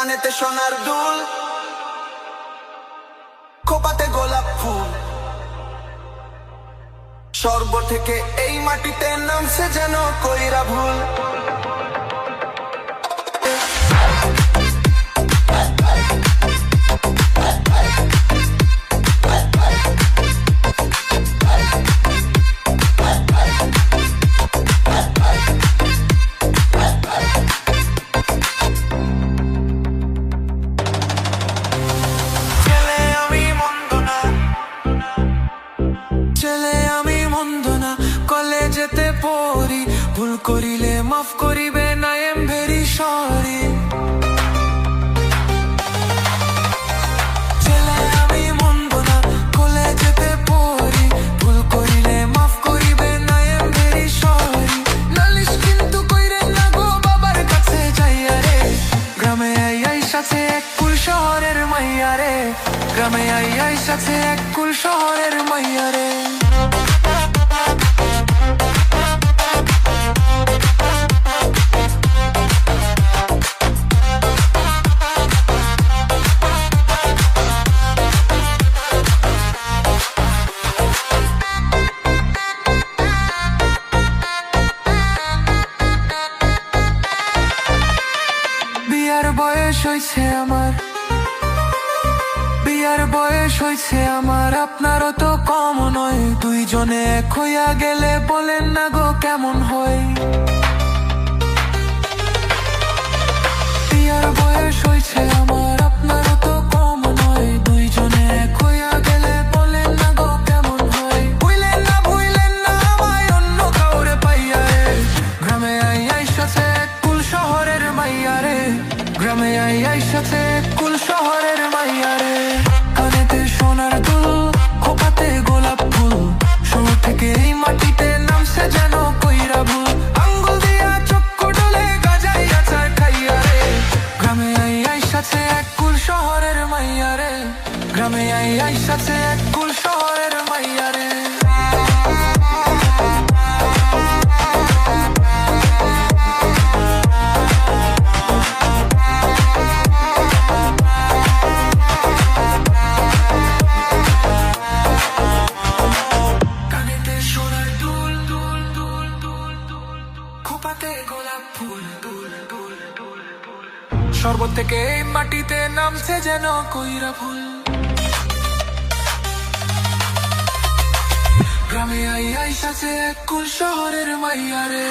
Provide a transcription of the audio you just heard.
কানেতে সোনার দুল, খোপাতে গোলাপ ফুল। স্বর্গ থেকে এই মাটিতে নামছে যেন কইরা ভুল। কলেজেতে পড়ি, ভুল করিলে মাফ করিবে না, আই এম ভেরি সরি। ছেলে আমি মন্দ না, কলেজেতে পড়ি, ভুল করিলে মাফ করিবে না, আই এম ভেরি সরি। নালিশ কিন্তু কইরে না গো বাবার কাছে যাইয়া রে, গ্রামে আই সাথে এক কুল শহরের মাইয়া রে, গ্রামে আই সাথে এক কুল শহরের মাইয়া রে। বিয়ার বয়স হইছে আমার, বিয়ার বয়স হইছে আমার, আপনারও তো কম নয়। দুইজনে এক হইয়া গেলে বলেন না গো কেমন হয়। বিয়ার বয়স হইছে আমার, আপনারও তো কম নয়। দুইজনে এক হইয়া গেলে বলেন না গো কেমন হয়। ভুইলেন না আমায় অন্য কাউরে পাইয়া রে, গ্রামে আই সাথে এক কুল শহরের মাইয়া রে, গ্রামে আই সাথে এক কুল শহরের মাইয়া রে। কানেতে সোনার দুল, খোপাতে গোলাপ ফুল, শহর থেকে এই মাটিতে নামছে যেন কইরা ভুল। আঙ্গুল দিয়া চক্কু ডলে গাজাইয়া চার খাইয়া রে, গ্রামে আই সাথে এক কুল শহরের মাইয়া রে, গ্রামে আই সাথে এক কুল শহরের মাইয়া রে। শরবত থেকে এই মাটিতে নামছে যেন কইরা ফুল। গ্রামে আই সাথে এক কুল শহরের মাইয়া রে।